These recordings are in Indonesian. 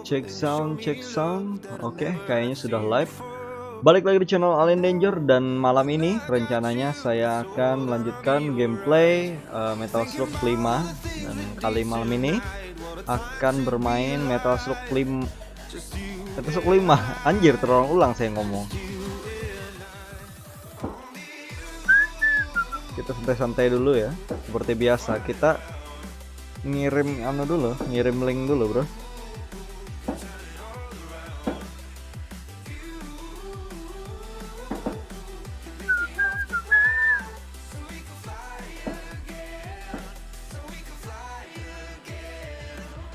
Check sound. Oke, kayaknya sudah live. Balik lagi di channel Alien Danger, dan malam ini rencananya saya akan melanjutkan gameplay Metal Slug 5. Dan kali malam ini akan bermain Metal Slug 5. Anjir, terulang ulang saya ngomong. Kita santai-santai dulu ya. Seperti biasa, kita ngirim link dulu, bro.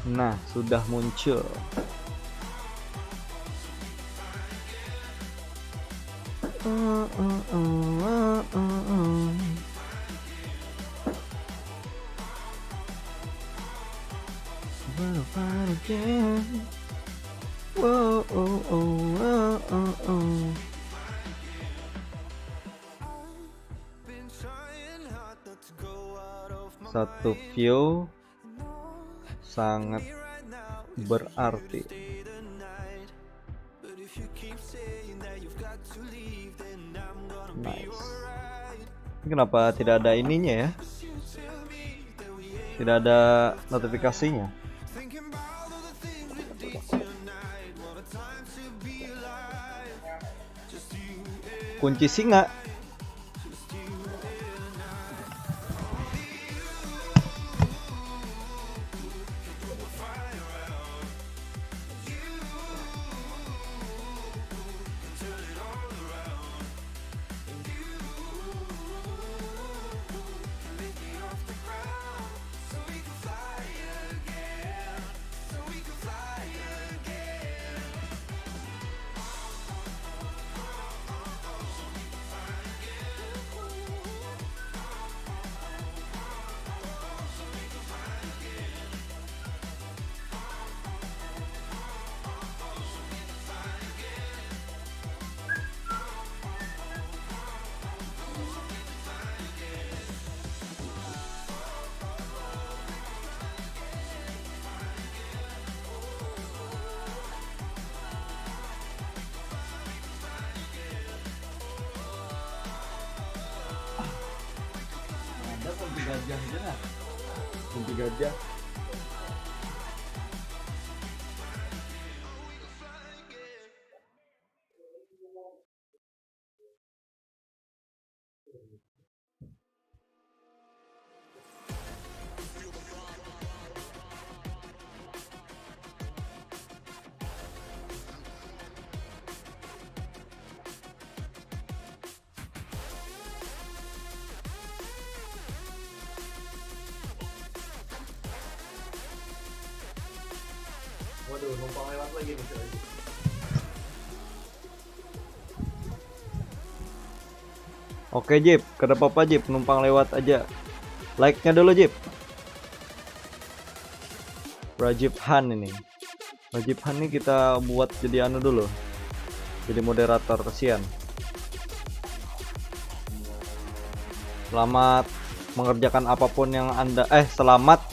Nah, sudah muncul. Satu view sangat berarti. Nice. Ini kenapa tidak ada ininya ya? Tidak ada notifikasinya. Kunci singa. Gajah aja lah. Kunci gajah. Waduh, numpang lewat lagi nih coy. Oke Jip, kenapa apa Jip, numpang lewat aja. Like-nya dulu Jip. Rajib Han ini. Rajib Han ini kita buat jadi anu dulu. Jadi moderator, kesian. Selamat mengerjakan apapun yang Anda selamat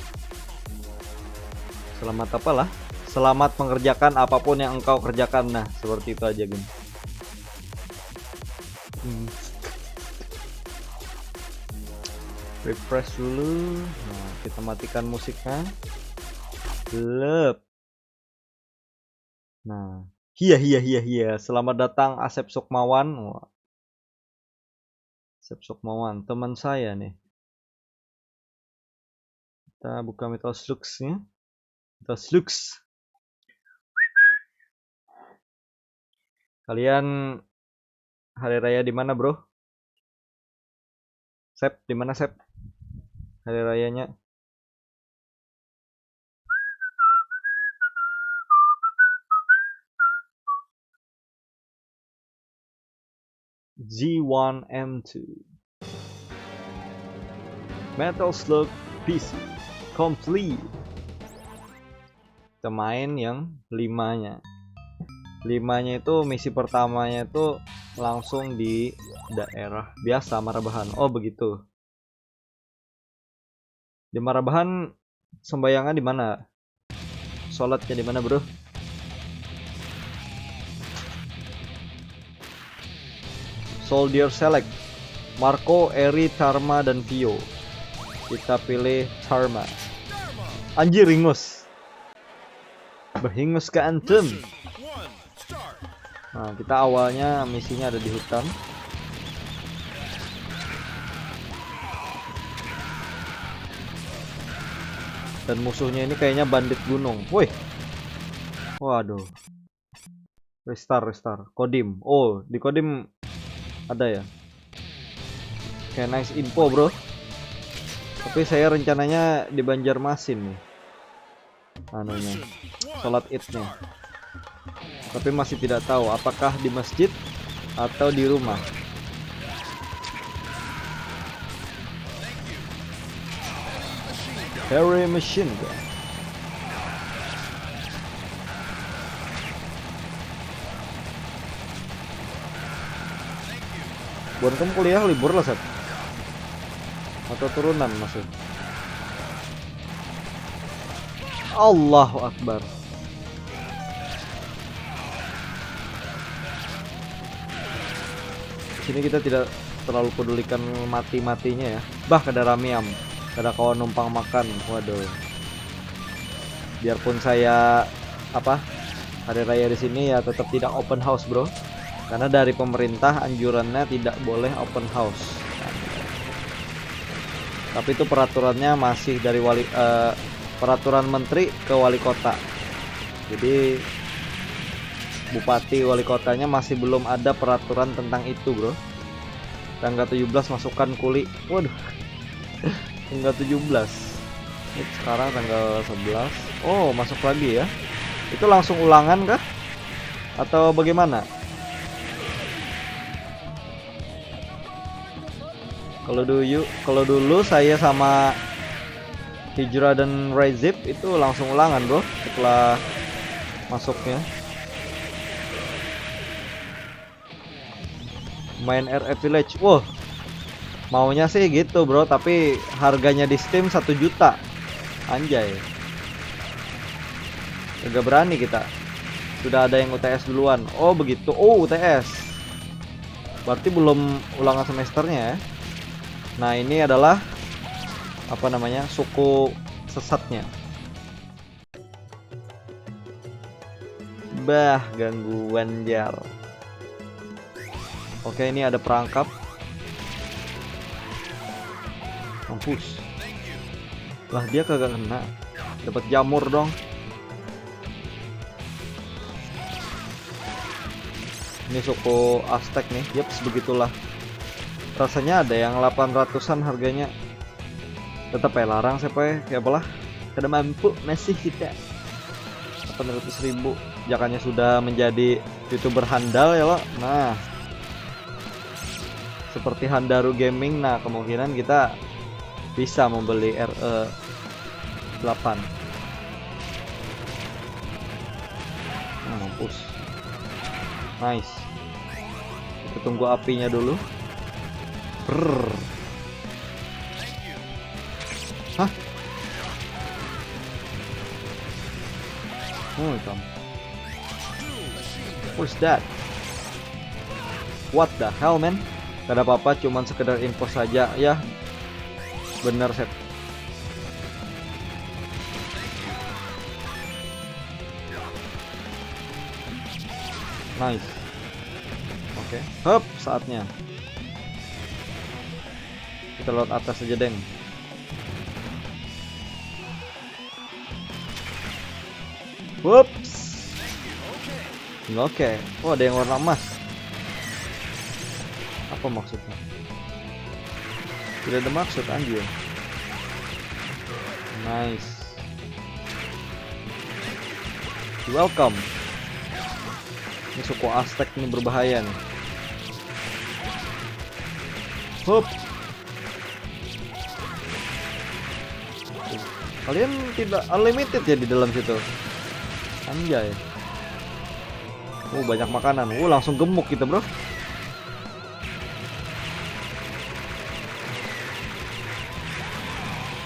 apalah. Selamat mengerjakan apapun yang engkau kerjakan. Nah, seperti itu aja, Gun. Refresh dulu. Nah, kita matikan musiknya. Lep. Nah, hiya. Selamat datang Asep Sukmawan. Asep Sukmawan, teman saya nih. Kita buka Metal Slug-nya. Metal Slug. Kalian hari raya di mana, bro? Sep, di mana Sep? Hari rayanya? Z1M2 Metal Slug PC complete. Kita main yang 5-nya. 5-nya itu misi pertamanya itu langsung di daerah biasa Marabahan. Oh begitu. Di Marabahan sembayangan di mana? sholatnya di mana, bro? Soldier select Marco, Eri, Tarma, dan Vio. Kita pilih Tarma. Anjir, Ringus. Berhingus ke antum. Nah, kita awalnya misinya ada di hutan. Dan musuhnya ini kayaknya bandit gunung. Woi. Waduh. Restart. Kodim. Oh, di Kodim ada ya. Kayak nice info, bro. Tapi saya rencananya di Banjarmasin nih. Anunya. Sholat Id-nya. Tapi masih tidak tahu apakah di masjid atau di rumah. Harry Machine Gun. Buat kamu kuliah libur lah, Sat? Atau turunan maksud? Allahu Akbar. Sini kita tidak terlalu pedulikan mati-matinya ya. Bah, ada Ramiam. Ada kawan numpang makan. Waduh. Biarpun saya hari raya di sini ya tetap tidak open house, bro. Karena dari pemerintah anjurannya tidak boleh open house. Tapi itu peraturannya masih dari peraturan menteri ke wali kota. Jadi bupati wali kotanya masih belum ada peraturan tentang itu, bro. Tanggal 17 masukkan kuli. Waduh. Tanggal 17. Sekarang tanggal 11. Oh, masuk lagi ya. Itu langsung ulangan kah? Atau bagaimana? Kalau dulu saya sama Hijrah dan Rezip itu langsung ulangan, bro, setelah masuknya. Main RF Village. Wah. Maunya sih gitu, bro, tapi harganya di Steam 1 juta. Anjay. Agak berani kita. Sudah ada yang UTS duluan. Oh, begitu. Oh, UTS. Berarti belum ulangan semesternya ya. Nah, ini adalah suku sesatnya. Bah, gangguan jar. Oke, ini ada perangkap. Mampus. Lah, dia kagak kena. Dapat jamur dong. Ini suku Aztec nih. Yaps, begitulah. Rasanya ada yang 800-an harganya. Tetap ya larang siapa ya apalah. Kada mampu masih kita. 800.000. Jakannya sudah menjadi YouTuber handal ya lo. Nah, seperti Handaru Gaming. Nah, kemungkinan kita bisa membeli RE8. Mampus. Nice. Kita tunggu apinya dulu. Brrr. Hah? Oh, come. What's that? What the hell, man? Gak ada apa-apa, cuman sekedar info saja ya. Bener, set. Nice. Oke. Hup, saatnya. Kita lewat atas aja, deng. Whoops. Oke. Oh, ada yang warna emas. Apa maksudnya? Tidak ada maksud, anjir. Nice. Welcome. Ini suku Aztec ini berbahaya nih. Hup. Kalian tidak unlimited ya di dalam situ. Anjay. Banyak makanan. Langsung gemuk kita, bro.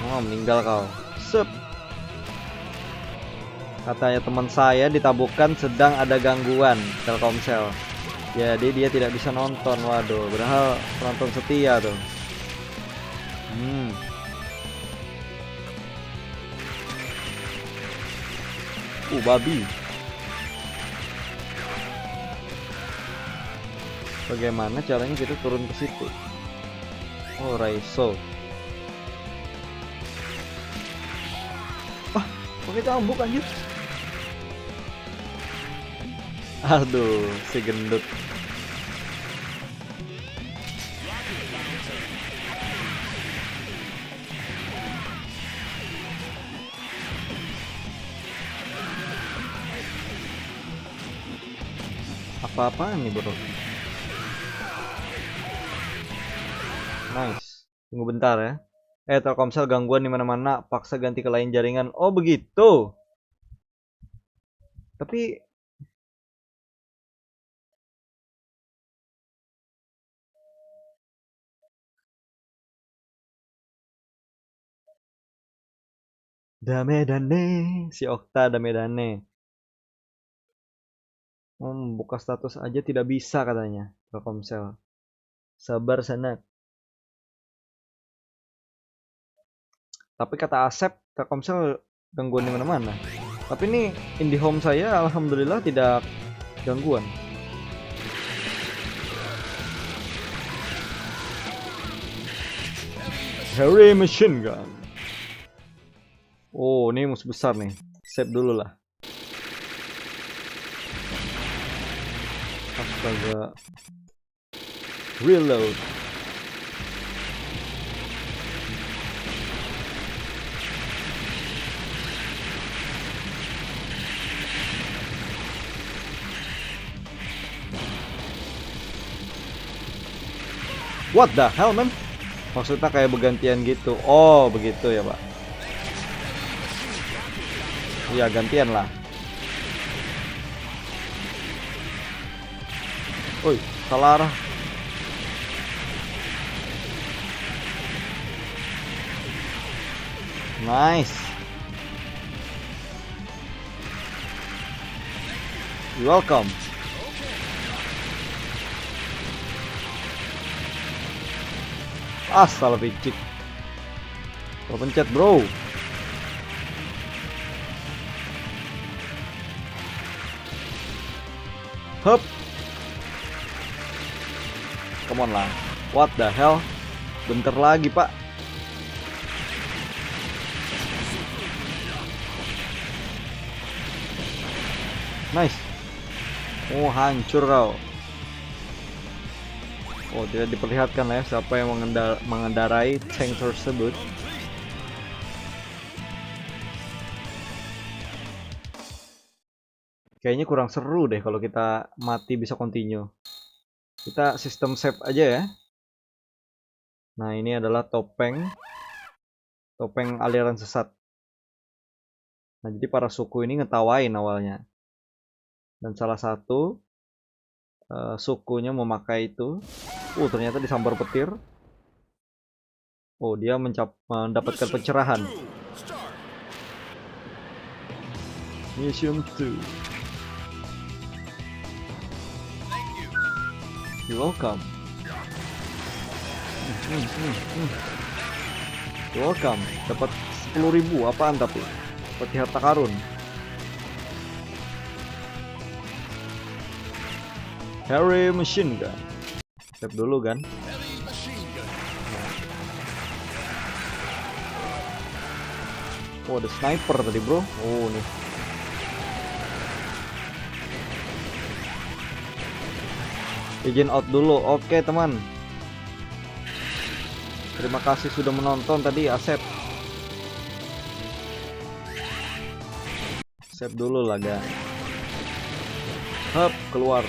Oh, meninggal kau. Sep. Katanya teman saya ditabukan sedang ada gangguan Telkomsel. Jadi dia tidak bisa nonton. Waduh, padahal penonton setia tuh. Babi. Bagaimana caranya kita turun ke situ? Oh, Raiso. Pakai cambuk anjir. Aduh, si gendut. Apa-apaan nih bro? Nice. Tunggu bentar ya. Telkomsel gangguan di mana-mana, paksa ganti ke lain jaringan. Oh begitu. Tapi Damedane, si Okta Damedane. Buka status aja tidak bisa katanya Telkomsel. Sabar Sanak. Tapi kata Asep, Telkomsel gangguan di mana-mana. Tapi ini IndiHome saya alhamdulillah tidak gangguan. Heavy machine gun. Oh, ini musuh besar nih. Save dulu lah. Astaga. Reload. What the hell, man? Maksudnya kayak bergantian gitu. Oh, begitu ya, Pak. Iya, gantian lah. Oi, salah arah. Nice. You're welcome. Salah picik. Terpencet bro. Hup. Come on lah. What the hell? Bentar lagi pak. Nice. Oh hancur kau. Oh tidak diperlihatkan ya siapa yang mengendarai tank tersebut. Kayaknya kurang seru deh kalau kita mati bisa continue. Kita sistem save aja ya. Nah ini adalah topeng aliran sesat. Nah jadi para suku ini ngetawain awalnya. Dan salah satu sukunya memakai itu. Ternyata disambar petir. Oh dia mendapatkan pencerahan. Mission 2. You're welcome. You're welcome. Dapat 10.000 apaan tapi? Seperti harta karun. Heavy machine gun. Save dulu kan. Oh ada sniper tadi bro. Oh nih. Izin out dulu. Oke teman. Terima kasih sudah menonton tadi Asep. Save dulu lah guys. Hup keluar.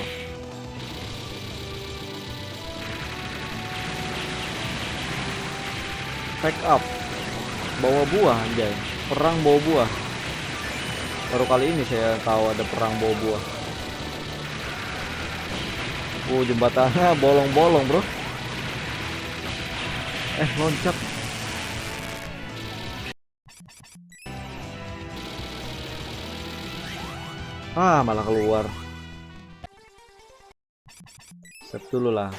Pack up. Bawa buah anjay. Perang bawa buah. Baru kali ini saya tahu ada perang bawa buah. Jembatannya bolong-bolong bro. Loncat. Ah, malah keluar. Save dulu lah.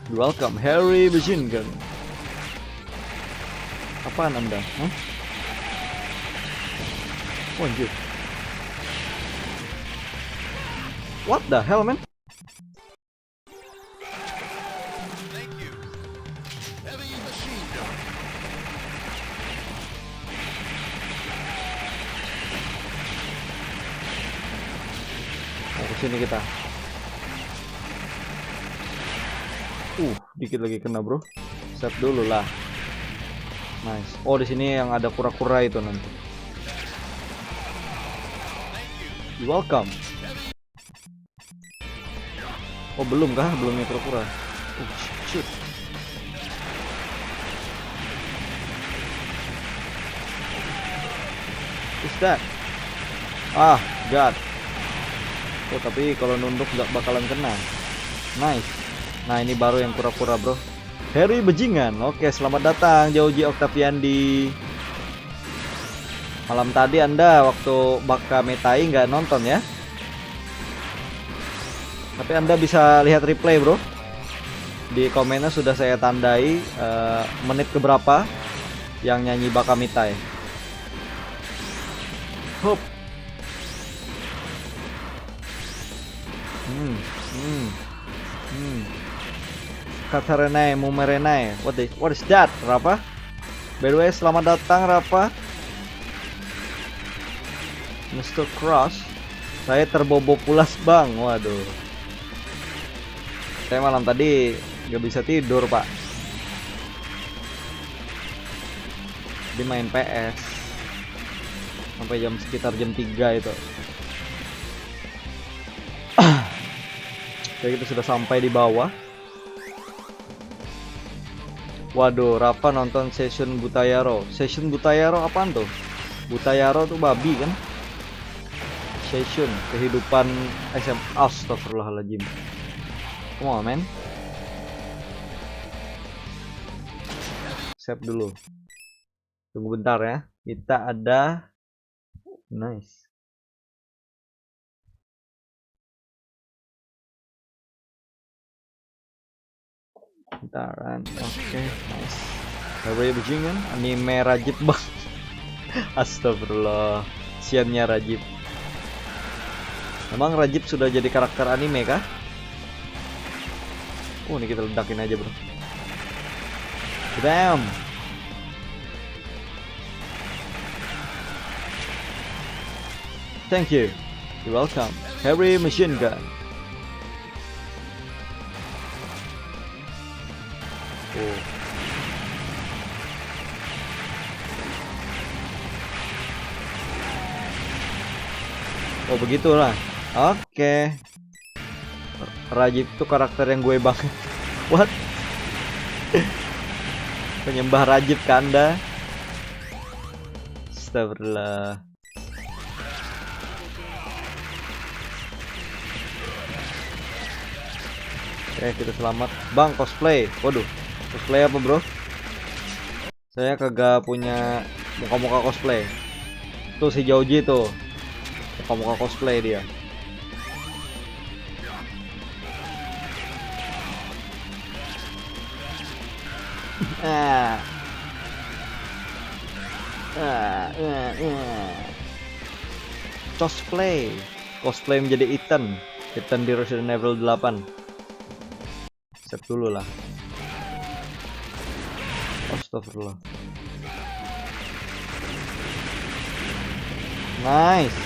Welcome Harry Machine Gun. Apaan Anda? Huh? Oh, anjir. What the hell, man? Sini kita. Dikit lagi kena, bro. Save dulu lah. Nice. Oh, di sini yang ada kura-kura itu nanti. Welcome. Oh, belum kah? Belum ya kura-kura. Shit. What's that? Ah, God. Oh, tapi kalau nunduk nggak bakalan kena. Nice. Nah, ini baru yang kura-kura, bro. Harry Bajingan. Oke, selamat datang Jauji Octaviandi. Malam tadi Anda waktu Baka Metai nggak nonton ya? Tapi Anda bisa lihat replay, bro. Di komennya sudah saya tandai menit keberapa yang nyanyi Baka Metai. Hup. Katarenai, Mumerenai. What is that, Rafa? By the way, selamat datang, Rafa. Mr. Cross. Saya terbobo pulas, Bang. Waduh. Saya malam tadi nggak bisa tidur, Pak. Dia main PS sampai sekitar jam 3 itu. Jadi kita sudah sampai di bawah. Waduh, Rafa nonton Session Butayaro. Session Butayaro apaan tuh? Butayaro tuh babi kan? Session kehidupan SM. Astagfirullahaladzim. Come on, man. Save dulu. Tunggu bentar ya. Kita ada nice. Bentaran. Oke, nice. Harry Bajingan, anime Rajib bang. Astagfirullah. Siannya Rajib. Emang Rajib sudah jadi karakter anime kah? Ini kita ledakin aja, bro. Damn. Thank you. You're welcome. Harry Machine Gun. Oh begitulah. Oke. Rajib tuh karakter yang gue banget. What? Penyembah Rajib ke Anda. Astagfirullah. Oke, kita selamat. Bang, cosplay. Waduh, cosplay apa, bro? Saya kagak punya muka-muka cosplay. Tuh si Jauji tuh. Muka-muka cosplay dia. Cosplay menjadi Ethan di Resident Evil 8. Save dulu lah. Astagfirullah. Nice.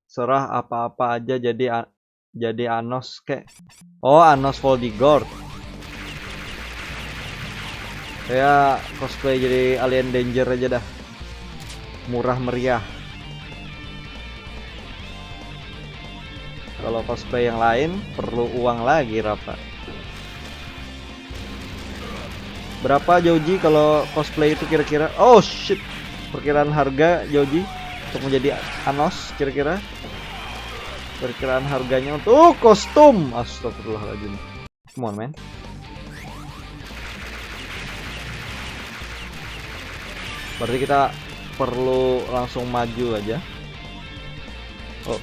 Serah apa-apa aja jadi Anos kek. Oh, Anos Voldigord. Saya cosplay jadi Alien Danger aja dah. Murah meriah. Kalau cosplay yang lain perlu uang lagi, Rafa. Berapa Joji kalau cosplay itu kira-kira? Oh shit. Perkiraan harga Joji untuk menjadi Anos kira-kira? Perkiraan harganya untuk kostum. Astagfirullahaladzim. Come on, man. Berarti kita perlu langsung maju aja. Oh,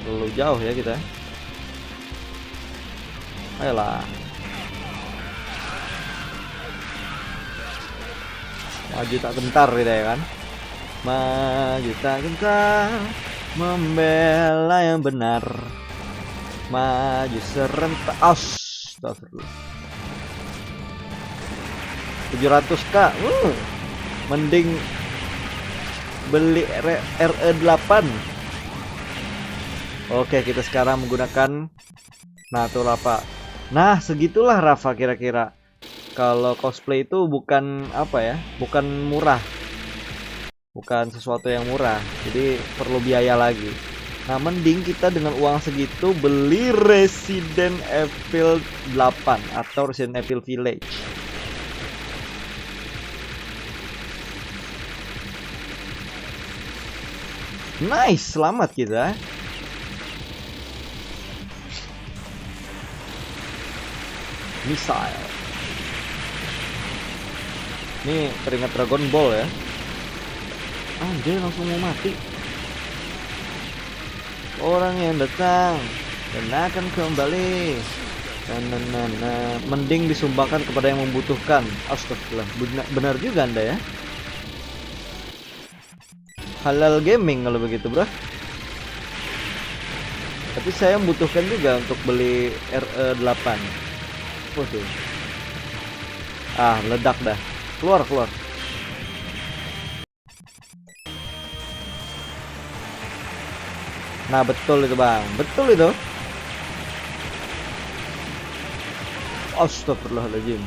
terlalu jauh ya kita. Ayolah. Maju tak gentar gitu ya kan. Maju tak gentar, membela yang benar. Maju serentak. Astagfirullah. 700k. Mending beli RE8. Oke, kita sekarang menggunakan Rafa. Nah, segitulah Rafa kira-kira. Kalau cosplay itu bukan apa ya? Bukan murah. Bukan sesuatu yang murah. Jadi perlu biaya lagi. Nah, mending kita dengan uang segitu beli Resident Evil 8 atau Resident Evil Village. Nice, selamat kita. Missile. Ini teringat Dragon Ball ya. Dia langsung mau mati. Orang yang datang dan akan kembali. Mending disumbangkan kepada yang membutuhkan. Astagfirullah. Benar juga Anda ya. Halal gaming kalau begitu, bro. Tapi saya membutuhkan juga untuk beli RE8. Waduh. Ledak dah. Keluar. Nah, betul itu, Bang. Betul itu. Astagfirullahaladzim.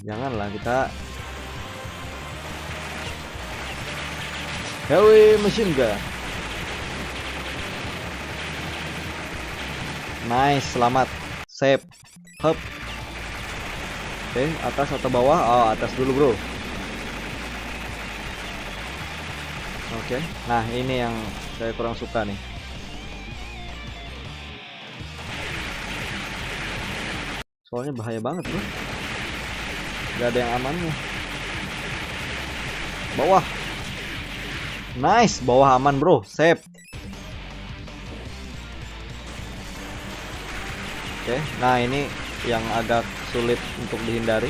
Janganlah kita. Heavy machine gun. Nice, selamat. Save. Hop. Oke, atas atau bawah? Atas dulu, bro. Oke. Nah, ini yang saya kurang suka nih. Soalnya bahaya banget, bro. Gak ada yang amannya. Bawah. Nice, bawah aman, bro. Save. Oke, nah ini yang agak sulit untuk dihindari.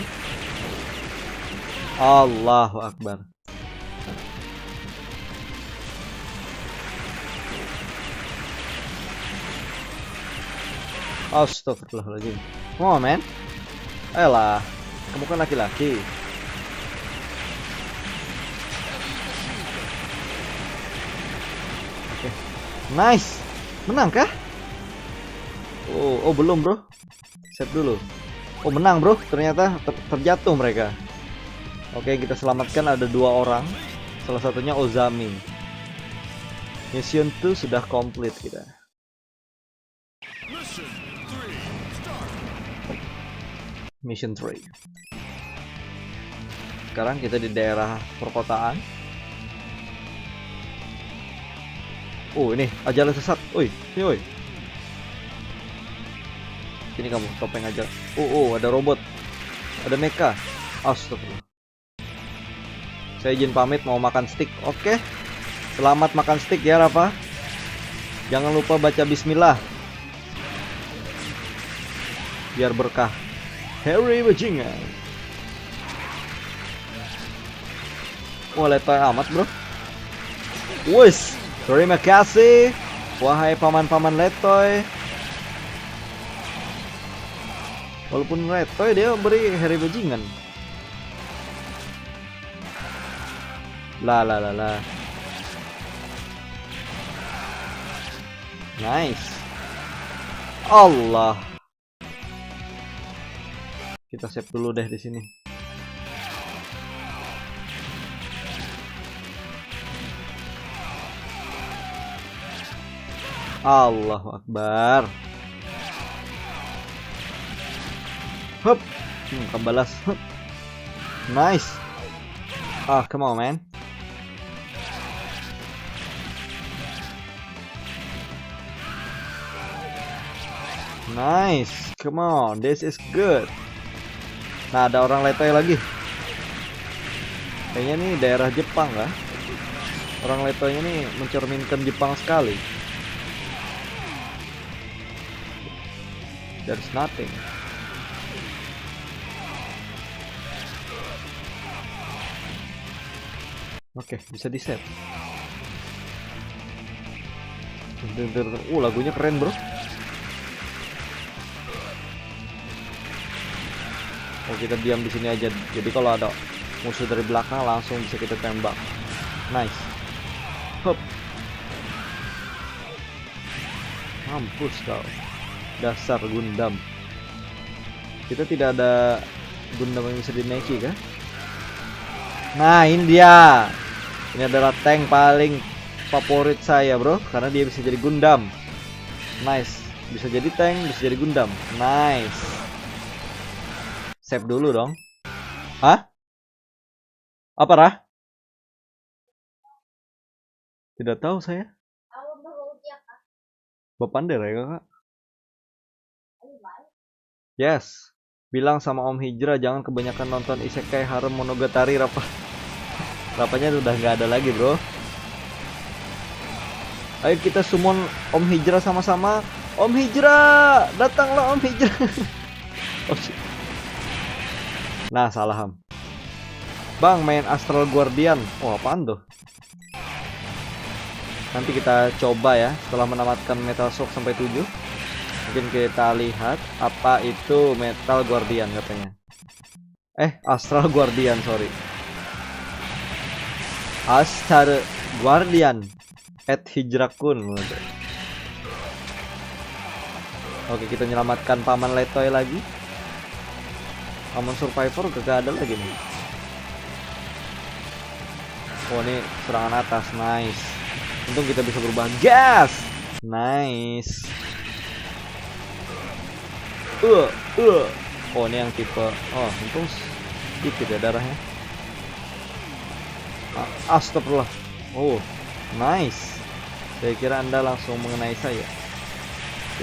Allahu Akbar. Astagfirullahaladzim. Come on, man. Ayolah, kamu kan laki-laki. Oke. Nice. Menang kah? Oh belum, bro. Save dulu. Menang, bro. Ternyata terjatuh mereka. Oke, kita selamatkan ada 2 orang. Salah satunya Ozami. Mission 2 sudah komplit kita. Mission 3. Sekarang kita di daerah perkotaan. Ini ajalnya sesat. Oi. Ini kamu topeng aja. Ada robot. Ada mecha. Astagfirullah. Saya izin pamit mau makan steak. Oke. Selamat makan steak ya, Rafa. Jangan lupa baca bismillah. Biar berkah. Harry bajingan. Letoy amat, bro. Wes, terima kasih wahai paman-paman letoy. Walaupun letoy dia beri Harry bajingan. La. Nice. Allah. Kita save dulu deh di sini. Allahu Akbar. Hup. Kebalas. Nice. Come on, man. Nice. Come on. This is good. Nah, ada orang letoy lagi. Kayaknya nih daerah Jepang lah. Orang letoynya nih mencerminkan Jepang sekali. There's nothing. Oke, bisa di save. Lagunya keren bro. Oh, kita diam di sini aja. Jadi kalau ada musuh dari belakang langsung bisa kita tembak. Nice. Hop. Mampus kau. Dasar Gundam. Kita tidak ada Gundam yang bisa dinaiki kan? Nah, ini dia. Ini adalah tank paling favorit saya bro, karena dia bisa jadi Gundam. Nice. Bisa jadi tank, bisa jadi Gundam. Nice. Save dulu dong. Hah? Apa Rah? Tidak tahu saya. Bapak Anda ya kakak? Yes. Bilang sama Om Hijrah jangan kebanyakan nonton Isekai Harem Monogatari. Rapanya udah nggak ada lagi bro. Ayo kita summon Om Hijrah sama-sama. Om Hijrah, datanglah Om Hijrah. Oh shit. Nah, salah ham. Bang, main Astral Guardian. Oh, apaan tuh? Nanti kita coba ya setelah menamatkan Metal Slug sampai 7. Mungkin kita lihat apa itu Metal Guardian katanya. Astral Guardian, sorry. Astral Guardian @hijrakun. Oke, kita menyelamatkan Paman Letoy lagi. Paman Survivor gak ada lagi nih. Oh, ini serangan atas, nice. Untung kita bisa berubah gas. Nice. Oh, ini yang tipe. Oh, untung dikit ya darahnya. Astagfirullah. Oh, nice. Saya kira Anda langsung mengenai saya.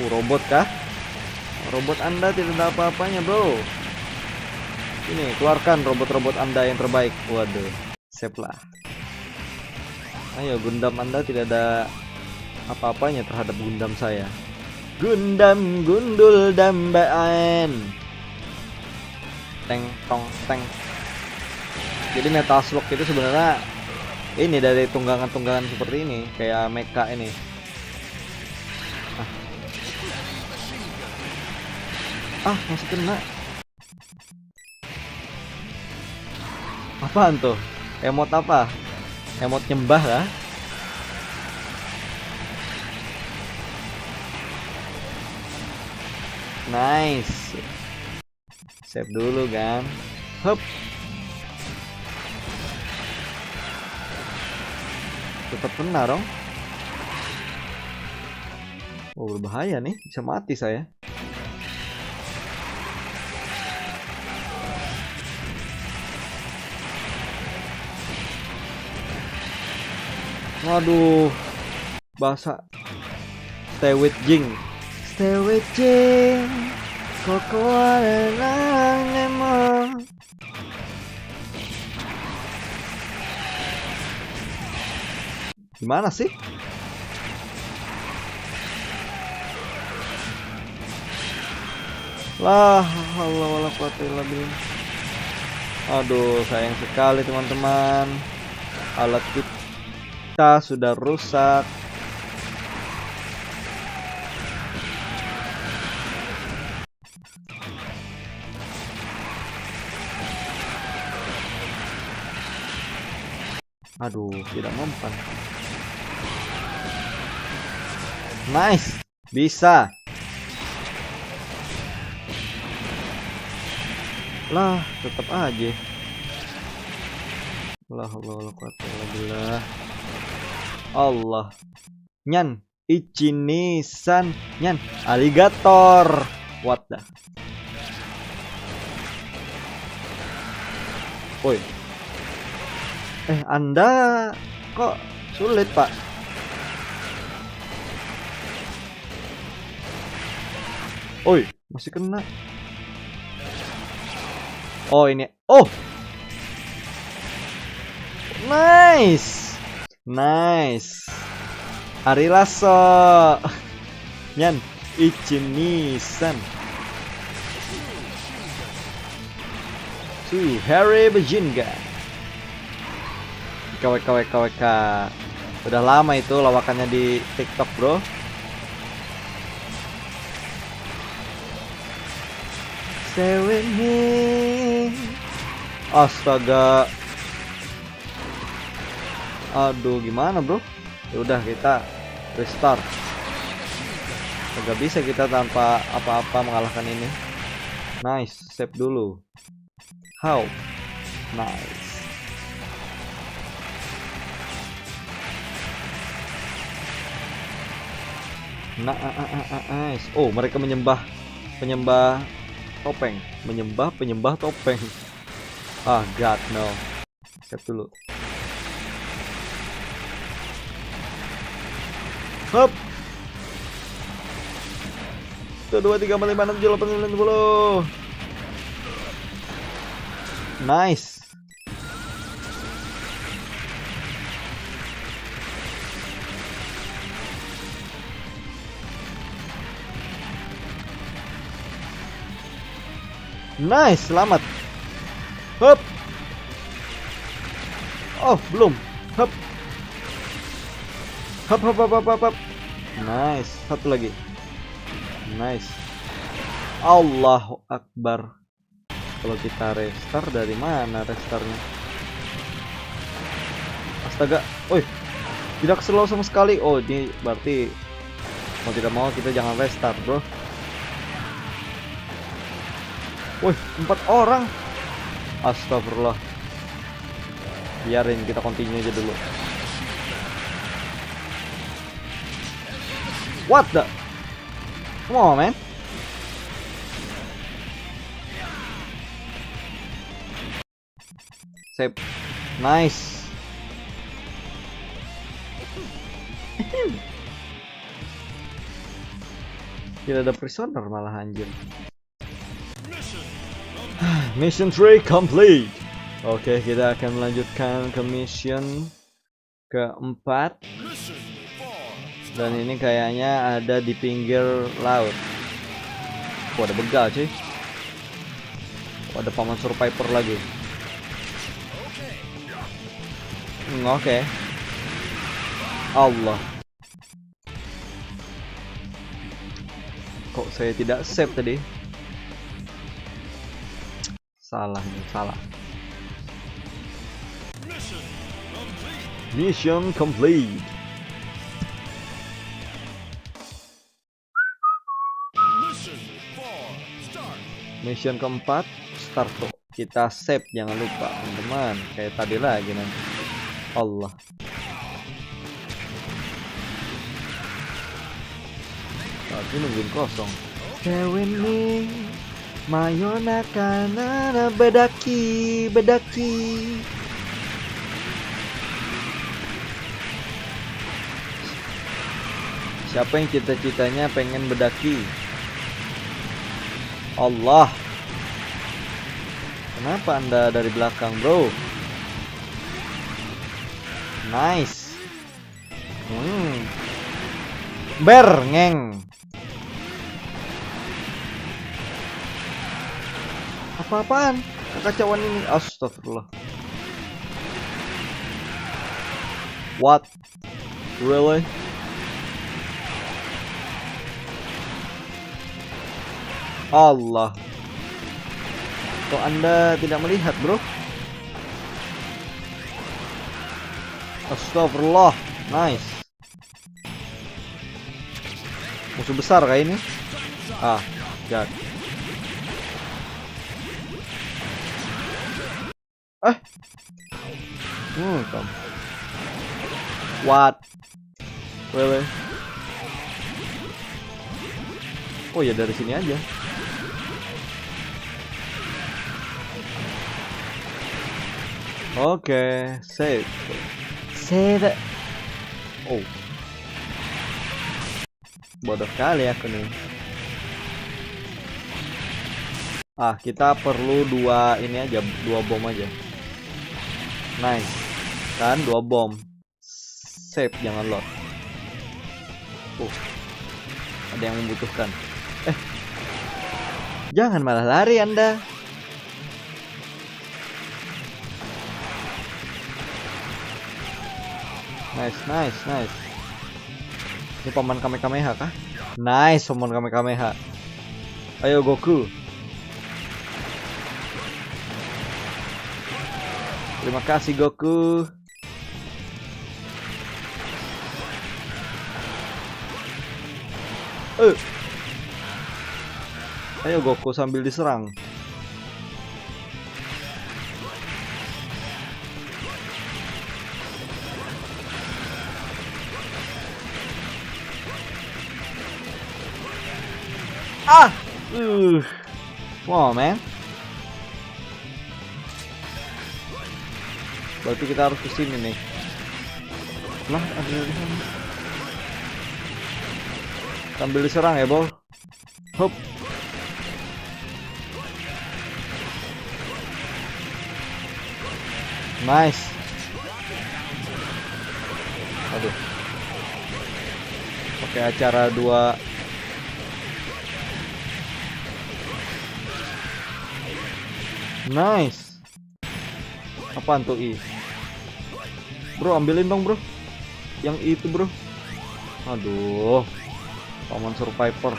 Robot kah? Robot Anda tidak ada apa-apanya, bro. Ini, keluarkan robot-robot Anda yang terbaik. Waduh, save lah. Ayo, Gundam Anda tidak ada apa-apanya terhadap Gundam saya. Gundam gundul dambaan. Teng tong teng. Jadi Metal Slug itu sebenarnya ini dari tunggangan-tunggangan seperti ini, kayak mecha ini. Masih kena. Apaan tuh? Emot apa? Emot nyembah lah. Nice. Save dulu kan. Hop. Tetap kena dong. Oh, berbahaya nih, bisa mati saya. Waduh, bahasa. Stay with Jing. Stay with Jing. Koko adalah Nemo. Gimana sih? Lah, Allah wala quwata illa billah. Aduh, sayang sekali teman-teman. Alat kita sudah rusak. Aduh, tidak mempan. Nice, bisa. Lah, tetap aja. Allah. Allah. Nyan, Ichinisan, nyan, alligator. What the? Woi. Anda kok sulit, Pak? Oi, masih kena. Oh ini. Oh. Nice. Nice. Ari Lasso. Nyan. Ichinisan. Harry Bajinga. KWK. Udah lama itu lawakannya di TikTok, bro. Stay with me. Astaga. Aduh, gimana, bro? Ya udah, kita restart. Gak bisa kita tanpa apa-apa mengalahkan ini. Nice, save dulu. How? Nice. Nice. Oh, mereka penyembah topeng. Penyembah topeng. Ah, God no. Save dulu. Hop. 1, 2, 3, 4, 5, 6, 7, 8, 9, 10. Nice. Nice, selamat. Hop. Oh, belum. Hop. Hop. Nice, satu lagi. Nice. Allahu Akbar. Kalau kita restart, dari mana restartnya? Astaga. Oi. Tidak slow sama sekali. Oh, ini berarti mau tidak mau kita jangan restart, bro. Woi, 4 orang. Astagfirullah. Biarin, kita continue aja dulu. What the? Come on, man. Save. Nice. Tidak ada prisoner malah, anjir. Mission 3 complete. Oke, kita akan melanjutkan ke mission keempat. Dan ini kayaknya ada di pinggir laut. Oh, ada begal, cuy. Oh, ada paman survivor lagi. Oke. Allah. Kok saya tidak save tadi? Salah nih, salah. Mission complete. Mission keempat, start tuh. Kita save, jangan lupa, teman-teman. Kayak tadi lagi nanti. Allah. Tapi nungguin kosong. Kevin nih. Mayona kanana bedaki. Siapa yang cita-citanya pengen bedaki? Allah. Kenapa Anda dari belakang, bro? Nice. Ngeng. Apa-apaan? Kekacauan ini. Astagfirullah. What? Really? Allah. Kok Anda tidak melihat, bro? Astagfirullah. Nice. Musuh besar kayak ini. Ah, God. Come. What? Really? Oh ya, dari sini aja. Oke, save. Oh, bodoh kali aku nih. Kita perlu dua ini aja, dua bom aja. Nice. Kan dua bom. Save, jangan load. Ada yang membutuhkan. Jangan malah lari Anda. Nice. Ini paman Kamehameha kah? Nice, paman Kamehameha. Ayo Goku. Terima kasih Goku. Ayo Goku sambil diserang. Wow man. Berarti kita harus kesini nih. Lah, ada di sana. Sambil diserang ya, Bol. Hop. Nice. Aduh. Pakai acara 2. Nice. Apaan tuh I? Bro, ambilin dong, bro. Yang itu, bro. Aduh. Paman Survivor.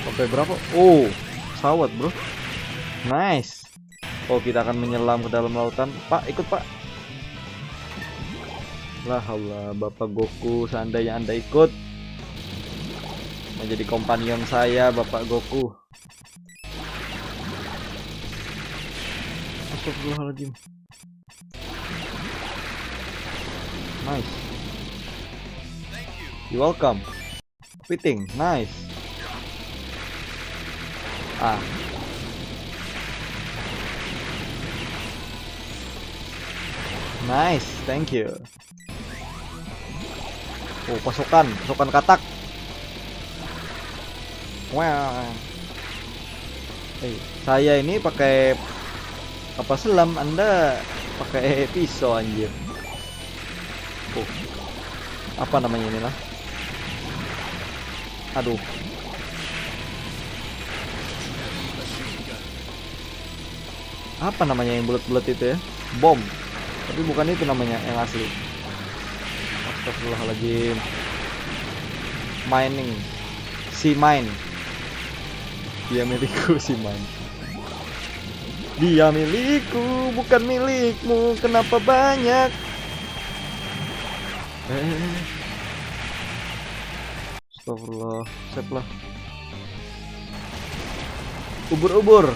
Sampai berapa? Oh, pesawat, bro. Nice. Kita akan menyelam ke dalam lautan. Pak, ikut, Pak. Lah Allah, Bapak Goku, seandainya Anda ikut menjadi kompanion saya, Bapak Goku. Astagfirullahaladzim. Nice. You welcome. Fitting, nice. Nice, thank you. Pasukan katak. Wah. Saya ini pakai kapal selam, Anda pakai pisau anjir. Apa namanya inilah? Aduh. Apa namanya yang bulat-bulat itu ya? Bom. Tapi bukan itu namanya yang asli. Astagfirullahaladzim. Mining. Sea mine. Dia milikku, sea mine. Dia milikku, bukan milikmu. Kenapa banyak? Astagfirullah. Save lah. Ubur-ubur.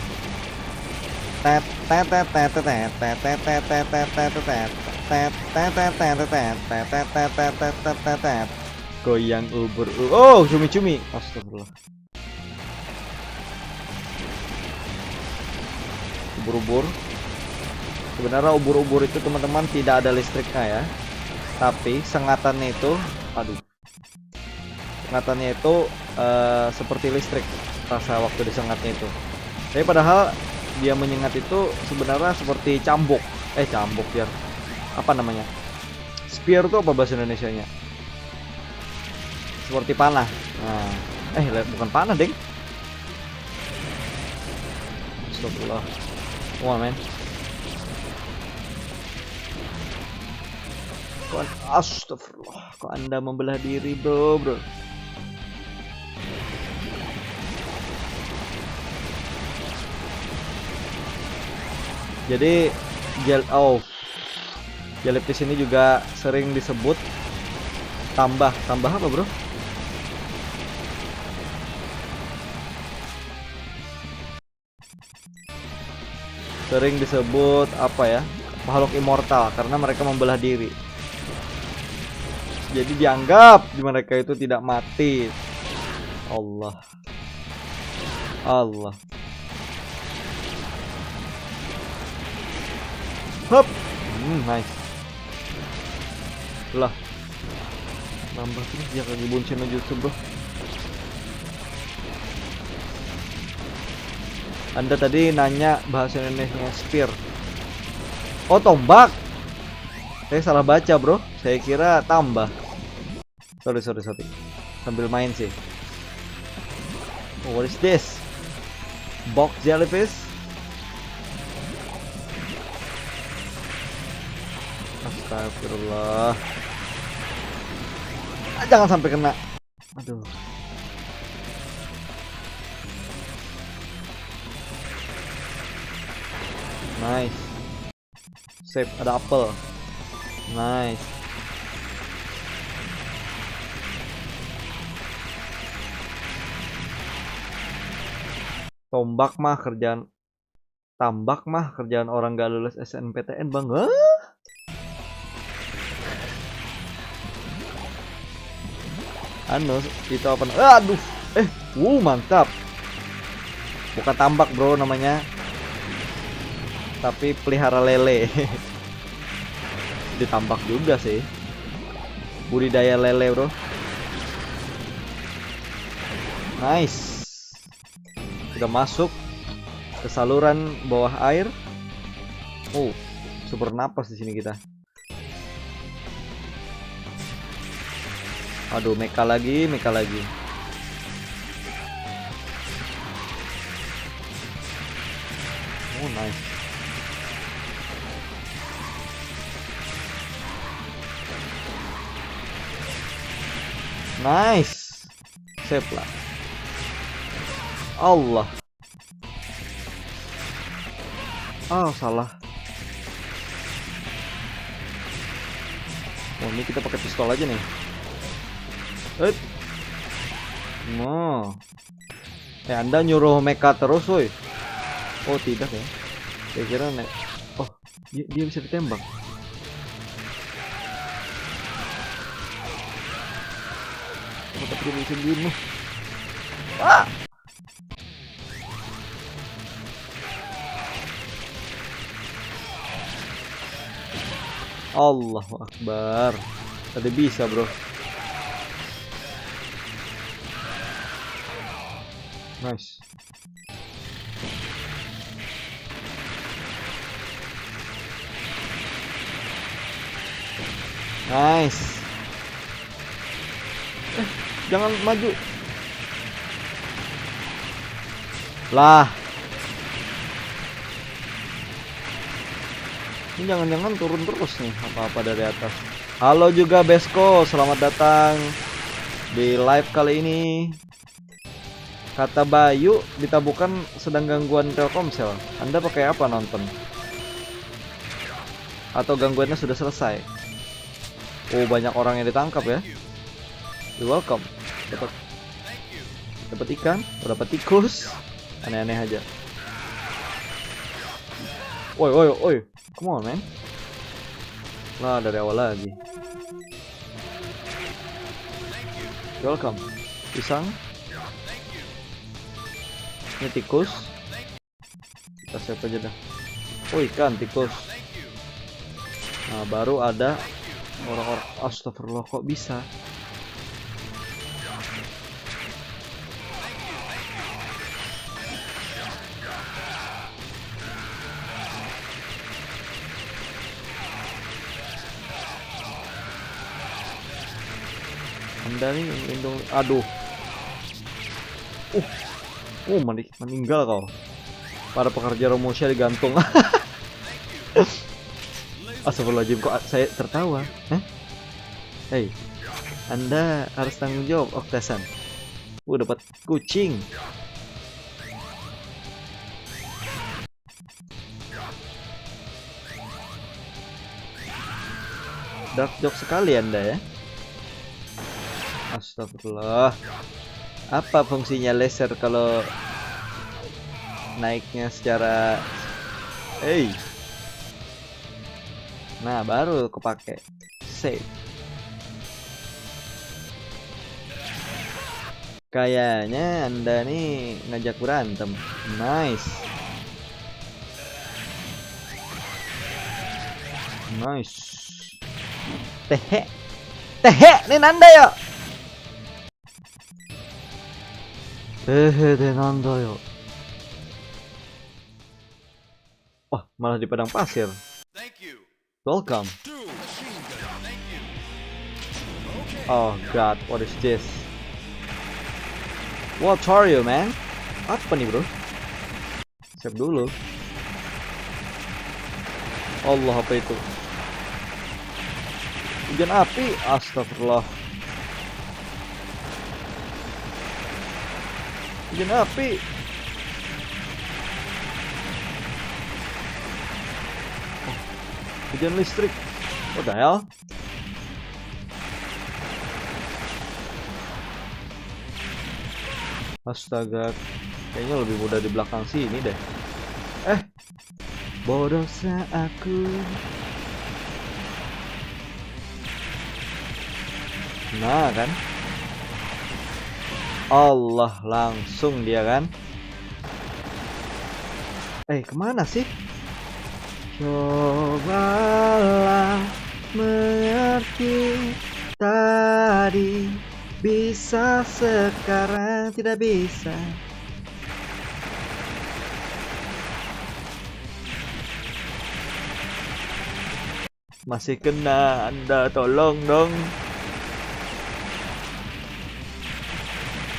Goyang ubur. Oh, cumi-cumi. Astagfirullah. Ubur-ubur. Sebenarnya ubur-ubur itu teman-teman tidak ada listriknya ya. Tapi sengatannya itu, sengatannya itu seperti listrik rasa waktu disengatnya itu. Tapi padahal dia menyengat itu sebenarnya seperti cambuk. Cambuk biar apa namanya? Spear itu apa bahasa Indonesianya? Seperti panah. Nah, bukan panah, deng. Astagfirullah. Wah, men. Astagfirullah. Kok Anda membelah diri, bro? Jadi jellyfish ini juga sering disebut tambah apa, bro? Sering disebut apa ya? Makhluk immortal karena mereka membelah diri. Jadi dianggap mereka itu tidak mati. Allah. Allah. Hop. Nice. Lah. Nambah terus dia lagi bonceng jutsu, bro. Anda tadi nanya bahasa Indonesia spear. Oh, tombak. Saya salah baca, bro. Saya kira tambah. Sorry. Sambil main sih. Oh, what is this? Box jellyfish. Astagfirullah. Jangan sampai kena. Aduh. Nice. Save, ada apel. Nice. Tambak mah kerjaan orang gak lulus SNPTN, Bang. Hah? Anu, itu apa? Aduh. Mantap. Bukan tambak, bro, namanya. Tapi pelihara lele. Ditambak juga sih. Budidaya lele, bro. Nice. Sudah masuk ke saluran bawah air. Oh, super napas di sini kita. Aduh, mecha lagi. Oh, nice. Nice. Save lah. Allah. Oh, salah. Oh, ini kita pakai pistol aja nih. No. Anda nyuruh mecha terus, woi. Oh, tidak ya. Saya kira oh, dia bisa ditembak. Oh, tapi dia bisa bunuh. Allahu Akbar. Tadi bisa, bro. Nice. Nice. Jangan maju. Lah. Ini jangan-jangan turun terus nih apa-apa dari atas. Halo juga Besko, selamat datang di live kali ini. Kata Bayu ditabukan sedang gangguan Telkomsel. Anda pakai apa nonton? Atau gangguannya sudah selesai? Oh, banyak orang yang ditangkap ya. You're welcome. Dapat ikan, dapat tikus. Aneh-aneh aja. Woi. Come on, man. Lah, dari awal lagi. Welcome. Pisang. Ini tikus. Kita save aja dah. Oh, ikan, tikus. Nah, baru ada orang-orang. Astagfirullah, kok bisa? Anda nih lindung. Aduh. Meninggal kau. Para pekerja Romusha digantung. Astagfirullahaladzim, kok saya tertawa? Hei, Anda harus tanggung jawab, Oktasan. Dapat kucing. Dark joke sekali Anda ya. Astagfirullah. Apa fungsinya laser kalau naiknya secara nah, baru kepake. Save. Kayaknya Anda nih ngajak berantem. Nice. Nice. Tehe. Tehe, nih Nanda yo. Tehe de Nanda yo. Wah, malah di padang pasir. Welcome. Oh god, what is this? What are you, man? Apa nih, bro? Siap dulu. Allah, apa itu? Hujan api, astagfirullah. Hujan api. Oh, hujan listrik. What the hell? Astaga, kayaknya lebih mudah di belakang sini deh. Bodoh aku. Nah kan, Allah, langsung dia kan. Kemana sih? Cobalah mengerti tadi, bisa sekarang tidak bisa. Masih kena Anda, tolong dong.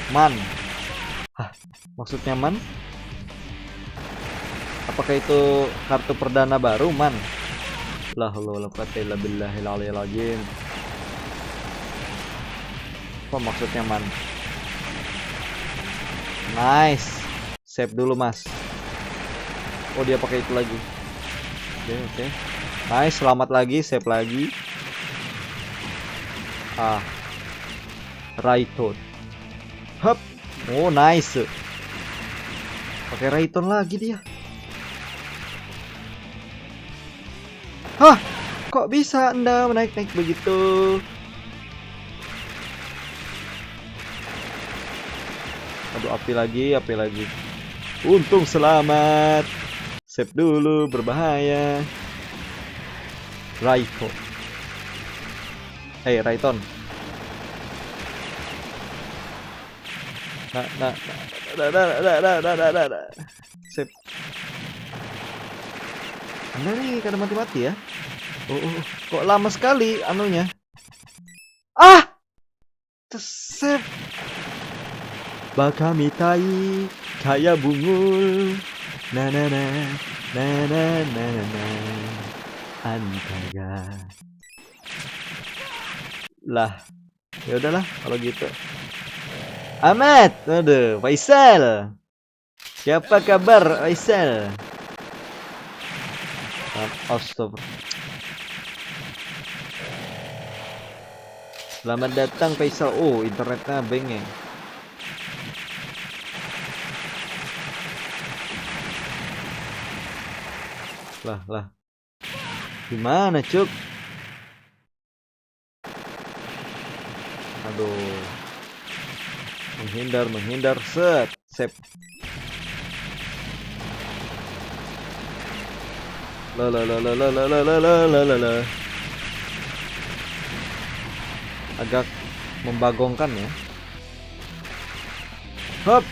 Man. Hah, maksudnya man? Apakah itu kartu perdana baru, man? La haula wala quwwata illa billahil aliyil azim. Apa maksudnya, man? Nice. Save dulu, Mas. Oh, dia pakai itu lagi. Oke. Nice, selamat lagi, save lagi. Raiton. Hup. Oh, nice. Pakai Raiton lagi dia. Hah, kok bisa Anda menaik-naik begitu? Aduh, api lagi. Untung selamat. Save dulu, berbahaya. Raiton. Raiton. Nah. Sip. Anda nih kadang mati-mati ya. Kok lama sekali anunya. Save. Baka mitai kaya bungul. Na Antaga. Lah, ya udahlah kalau gitu. Ahmad, aduh, Faisal. Siapa kabar, Faisal? Astagfirullah. Selamat datang, Faisal. Oh, internetnya bengeng. Lah. Gimana, Cuk? Aduh. Menghindar, set. Save. La. Agak membagongkan ya. Hop.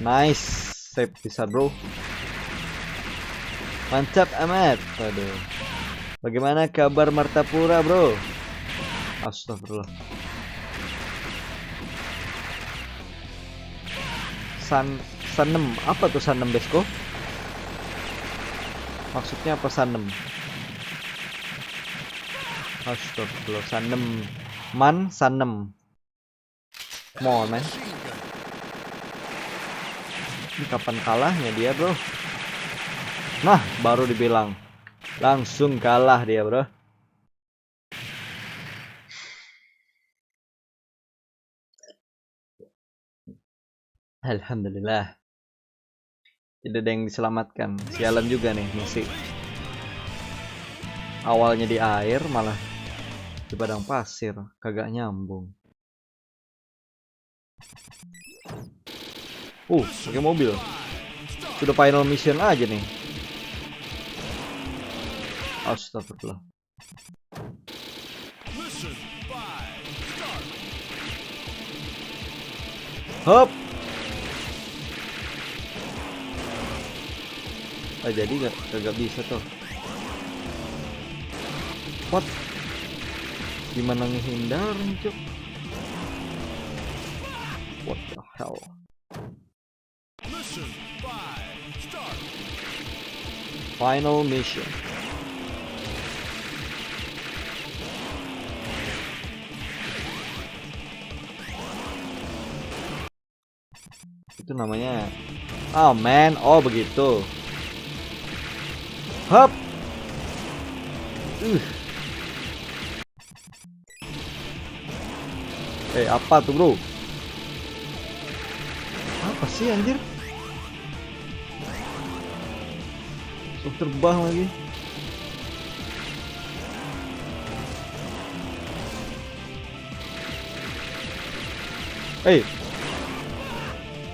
Nice. Save bisa, bro. Mantap amat. Aduh. Bagaimana kabar Martapura, bro? Astagfirullah. Sanem. Apa tuh sanem, Besko? Maksudnya apa sanem? Astagfirullah. Sanem. Man, sanem. Come on, man. Ini kapan kalahnya dia, bro? Nah, baru dibilang. Langsung kalah dia, bro. Alhamdulillah. Tidak ada yang diselamatkan. Sialan juga nih misi. Awalnya di air, malah di padang pasir. Kagak nyambung. Pakai mobil. Sudah final mission aja nih. Astagfirullah. Hop. Jadi gak bisa tuh. What? Gimana ngehindar, cuk? What the hell? Final mission. Itu namanya man. Oh begitu. Hop. Apa tuh bro? Apa sih anjir? Terbang lagi.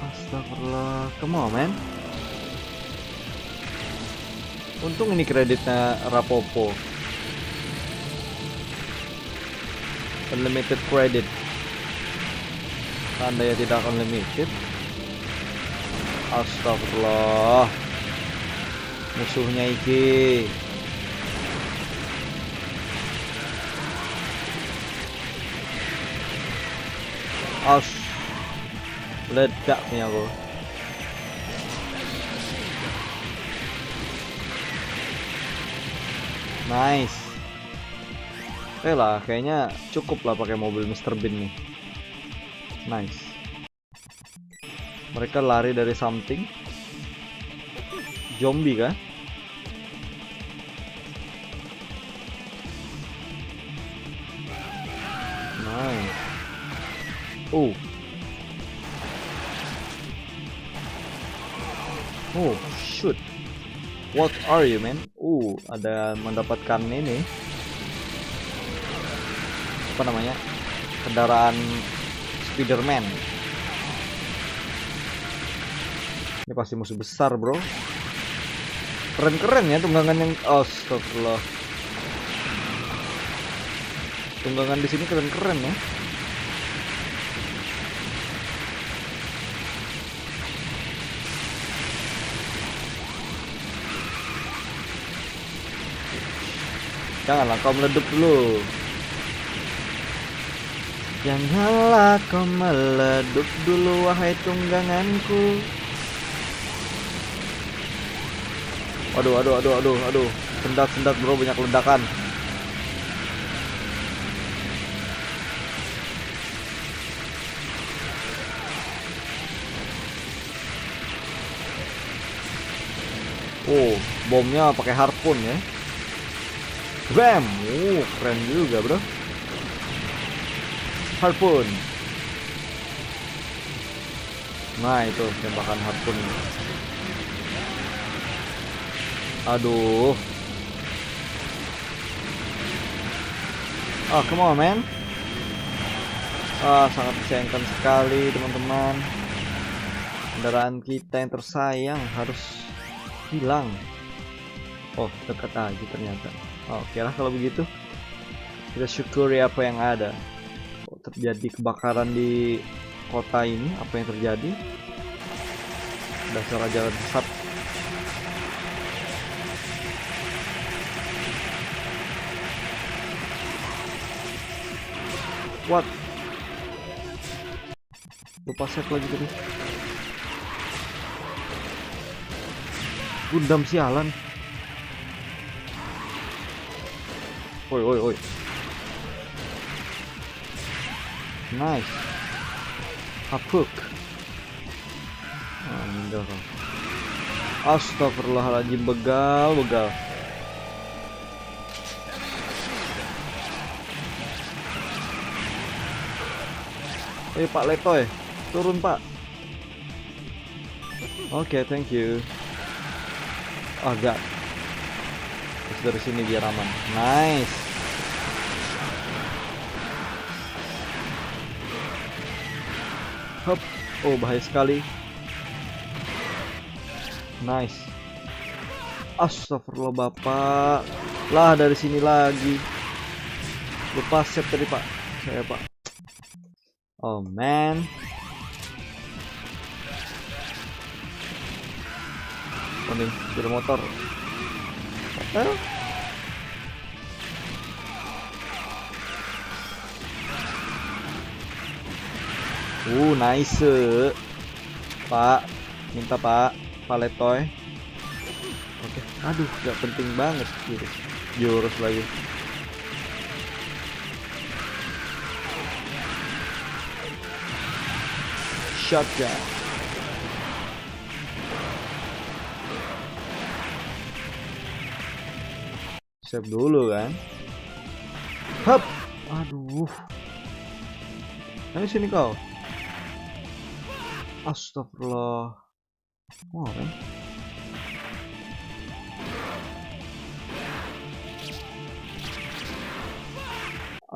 Astagfirullah, come on man. Untung ini kreditnya Rapopo. Unlimited credit. Seandainya tidak unlimited. Astagfirullah. Musuhnya iki. Ledak punya aku. Nice. Lah, kayaknya cukup lah pakai mobil Mr. Bean nih. Nice. Mereka lari dari something. Zombie kan? Nice. Oh shoot. What are you man? Ada mendapatkan ini. Apa namanya? Kendaraan Spiderman. Ini pasti musuh besar, bro. Keren-keren ya tunggangan yang astagfirullah. Tunggangan di sini keren-keren ya. Janganlah kau meleduk dulu. Janganlah kau meleduk dulu wahai tungganganku. Aduh. Sendat bro, banyak ledakan. Bomnya pakai harpun ya. Bam, keren juga bro. Harpun. Nah itu tembakan harpun. Aduh. Come on man. Sangat disayangkan sekali teman-teman. Kendaraan kita yang tersayang harus hilang. Dekat aja ternyata. Oke lah kalau begitu. Kita syukuri apa yang ada. Terjadi kebakaran di kota ini. Apa yang terjadi? Dasar raja besar. What? Lupa set lagi tadi. Gundam sialan. Oi. Nice. Hapuk. Astagfirullahaladzim, begal. Pak Letoy, turun Pak. Oke, thank you. Enggak. Terus dari sini biar aman. Nice. Hop. Oh, bahaya sekali. Nice. Astagfirullah bapak. Lah dari sini lagi. Lupa save tadi pak. Saya pak. Oh man. Oh nih, sepeda motor. Nice. Pak, minta pak, paletoy. Oke, aduh, gak penting banget gitu. Jurus lagi. Shotgun. Save dulu kan. Hup. Aduh. Ayo sini kau. Astagfirullah. Oh, kan?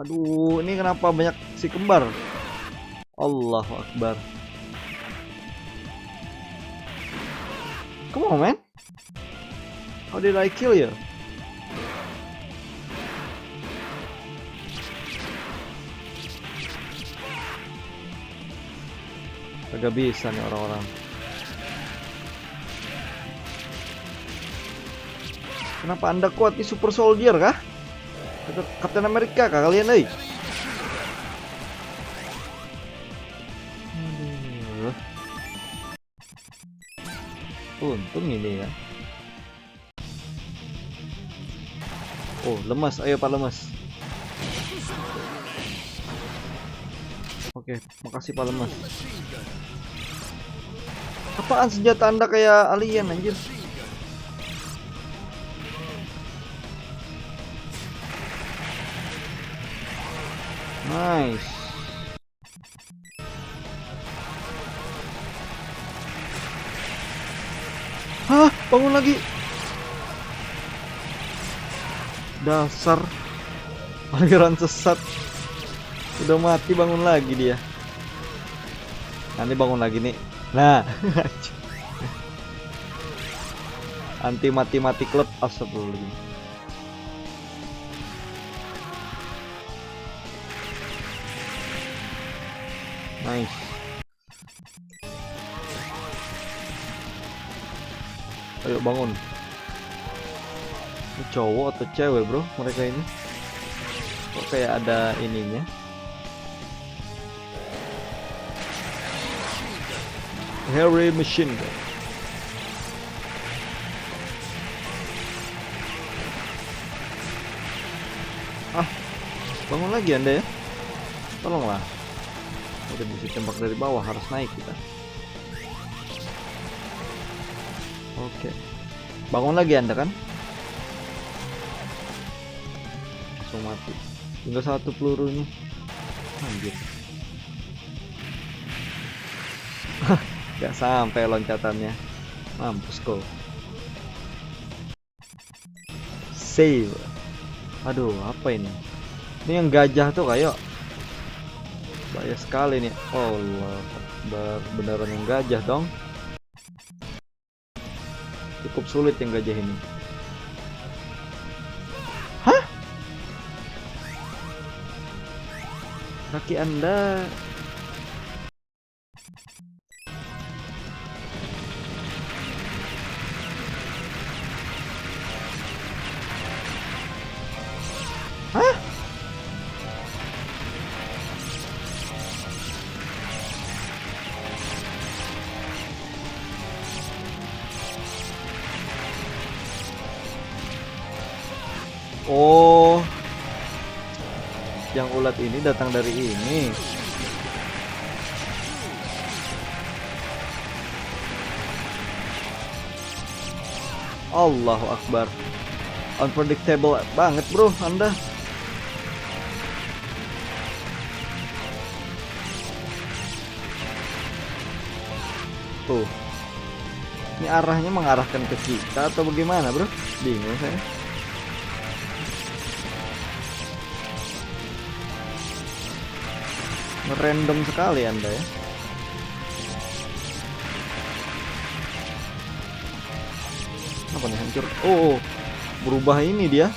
Aduh, ini kenapa banyak si kembar? Allahu Akbar. Come on, man. How did I kill you? Agak bisa nih orang-orang. Kenapa anda kuat di super soldier kah? Captain America kah kalian nih? Untung ini ya. Oh lemas, ayo pak lemas. Oke, makasih pak lemas. Apaan senjata anda kayak alien anjir? Nice. Hah, bangun lagi. Dasar aliran sesat. Udah mati bangun lagi dia. Nanti bangun lagi nih. Nah. Anti mati-mati klub astagfirullah. Nice. Ayo bangun. Ini cowok atau cewek bro mereka ini? Kok kayak ada ininya? Harry Machine Gun. Ah, bangun lagi anda ya? Tolonglah. Udah bisa tembak dari bawah, harus naik kita. Oke. Bangun lagi anda kan? Langsung mati. Tinggal satu pelurunya. Anjir. Gak sampai loncatannya. Mampus kok. Save. Aduh, apa ini? Ini yang gajah tuh kayak. Bahaya sekali nih. Oh Allah, beneran yang gajah dong. Cukup sulit yang gajah ini. Hah? Kaki anda. Hah? Oh, yang ulat ini datang dari ini. Allahu Akbar. Unpredictable banget bro anda. Tuh, ini arahnya mengarahkan ke kita atau bagaimana bro? Bingung saya. Random sekali anda ya. Apa nih hancur? Oh, berubah ini dia.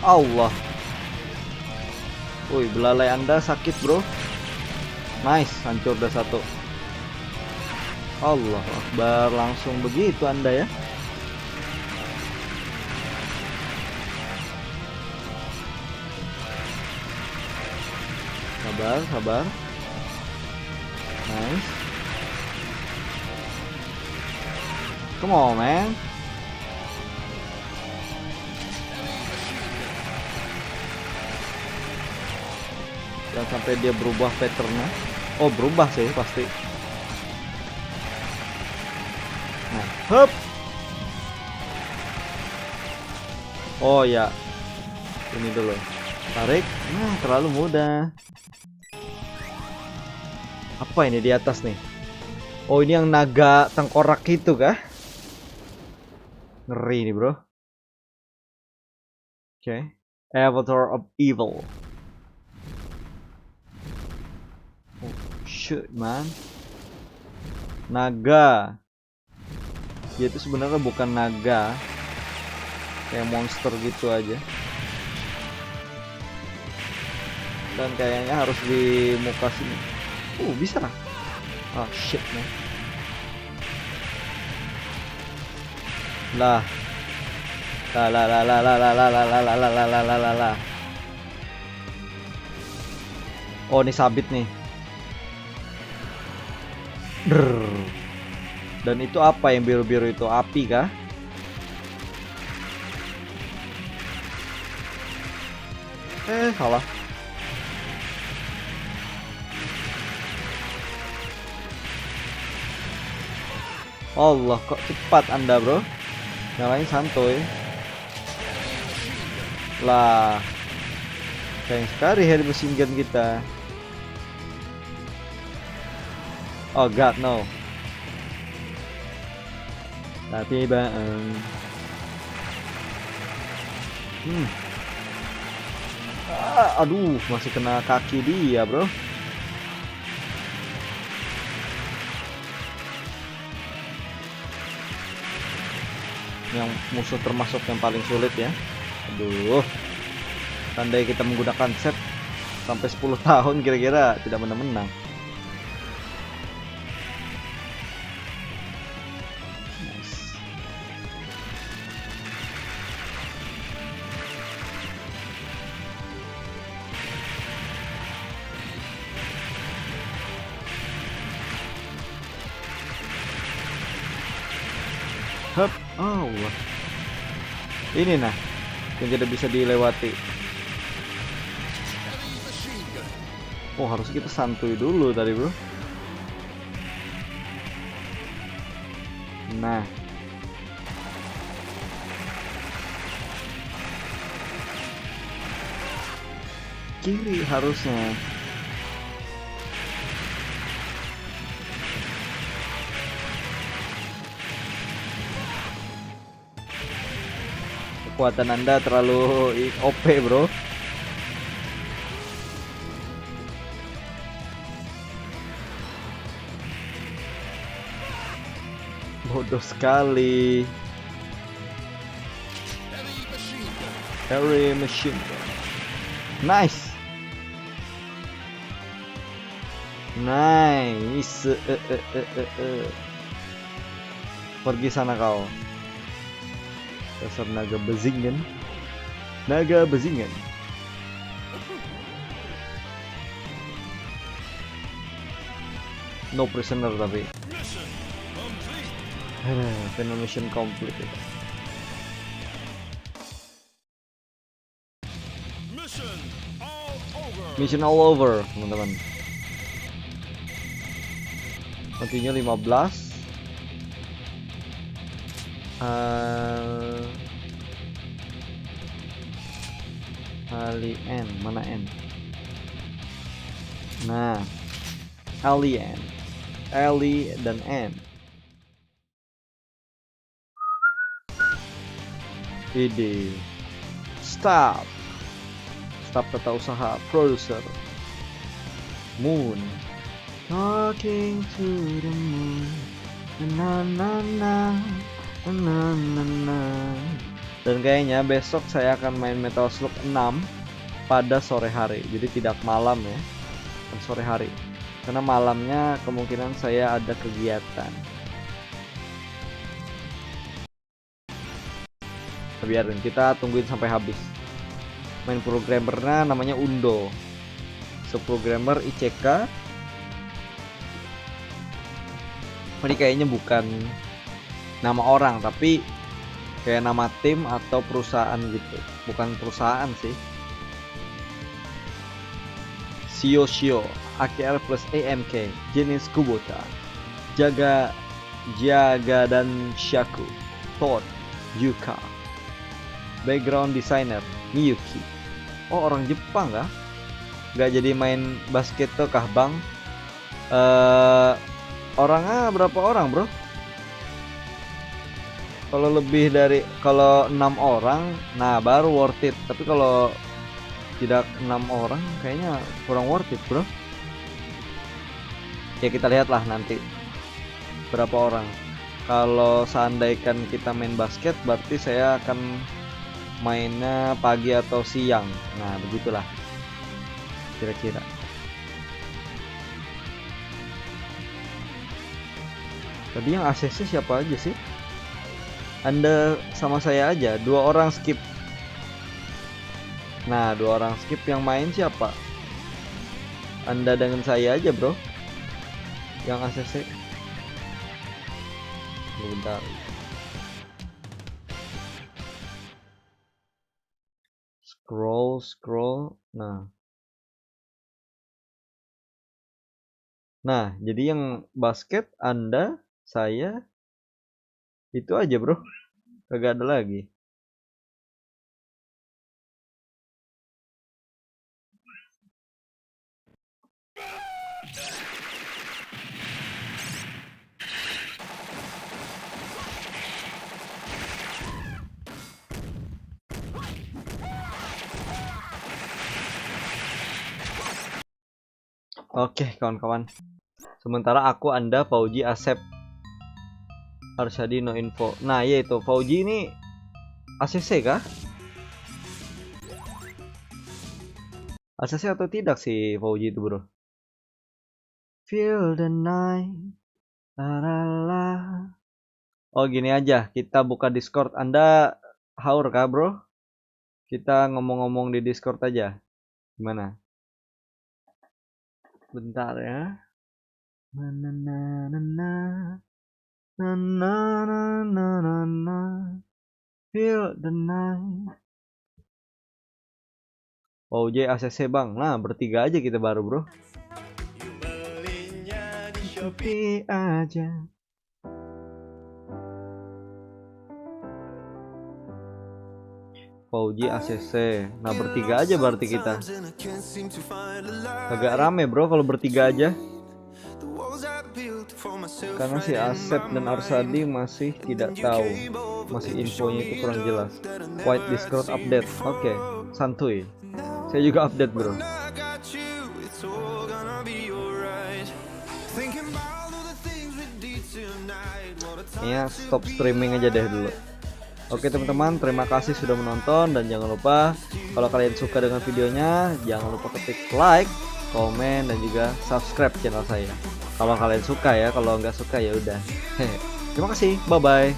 Allah. Woi, belalai Anda sakit, bro. Nice, hancur udah satu. Allah Akbar, langsung begitu Anda ya. Sabar, sabar. Nice. Come on, man. Jangan sampai dia berubah patternnya. Oh, berubah sih pasti. Nah, hup. Oh ya, ini dulu. Tarik. Nah, terlalu mudah. Apa ini di atas nih? Oh, ini yang naga tengkorak itu kah? Ngeri nih, bro. Oke. Avatar of Evil. Oh, shit, man. Naga. Dia itu sebenarnya bukan naga. Kayak monster gitu aja. Dan kayaknya harus di muka sini. Bisa. Oh shit, man. Lah. Lah. Oh, ini sabit nih. Dan itu apa yang biru-biru itu? Api kah? Salah. Allah, kok cepat Anda, bro? Yang lain santuy. Lah. Sayang sekali heavy machine gun kita. Oh god, no. Tapi bang. Aduh, masih kena kaki dia, bro. Yang musuh termasuk yang paling sulit ya. Aduh. Tandai kita menggunakan set sampai 10 tahun kira-kira tidak menang-menang. Hup, Allah. Ini nah yang tidak bisa dilewati. Oh, harus kita santuy dulu tadi, bro. Nah. Kiri harusnya. Kekuatan Anda terlalu OP, bro. Bodoh sekali. Heavy machine gun. Nice. Nice. Pergi sana kau. Dasar naga bezingan. Naga bezingan. No prisoner tapi. Mission complete. Mission all over, teman-teman. Nantinya 15. Alien, mana N? Nah, Alien, Ali dan N. Ide, stop, staf tata usaha, produser. Moon. Talking to the moon. Na na na na na na. Dan kayaknya besok saya akan main Metal Slug 6 pada sore hari. Jadi tidak malam ya. Sore hari. Karena malamnya kemungkinan saya ada kegiatan. Biarin, kita tungguin sampai habis. Main programmernya namanya Undo. Subprogrammer ICK. Ini kayaknya bukan nama orang, tapi kayak nama tim atau perusahaan gitu. Bukan perusahaan sih. Shio AKR plus AMK jenis Kubota. Jaga dan Shaku. Todd Yuka. Background designer Miyuki. Oh, orang Jepang kah? Gak jadi main basket tuh kah bang? Orangnya berapa orang bro? Kalau 6 orang, nah baru worth it. Tapi kalau tidak 6 orang, kayaknya kurang worth it bro. Ya kita lihatlah nanti berapa orang. Kalau seandainya kita main basket, berarti saya akan mainnya pagi atau siang. Nah begitulah kira-kira. Tadi yang ACC siapa aja sih? Anda sama saya aja, 2 orang skip. Nah 2 orang skip, yang main siapa? Anda dengan saya aja bro. Yang ACC. Bentar. Scroll. Nah jadi yang basket Anda, saya, itu aja bro. Kagak ada lagi. Oke kawan-kawan. Sementara aku, Anda, Fauji, Asep, Arsyadi no info. Nah yaitu Fauji ini ACC kah? ACC atau tidak sih Fauji itu bro? Feel the night. La. Oh gini aja, kita buka Discord. Anda haur kah bro? Kita ngomong-ngomong di Discord aja. Gimana? Bentar ya. Feel the night. OJ ACC bang. Nah bertiga aja kita baru bro. Shopee aja. Fauji ACC. Nah bertiga aja berarti kita. Agak rame bro kalau bertiga aja. Karena si Asep dan Arsadi masih tidak tahu. Masih infonya itu kurang jelas. White Discord update. Oke, santuy. Saya juga update bro. Ya stop streaming aja deh dulu. Oke teman-teman, terima kasih sudah menonton. Dan jangan lupa kalau kalian suka dengan videonya, jangan lupa ketik like, komen, dan juga subscribe channel saya. Kalau kalian suka ya, kalau nggak suka ya udah. Terima kasih, bye bye.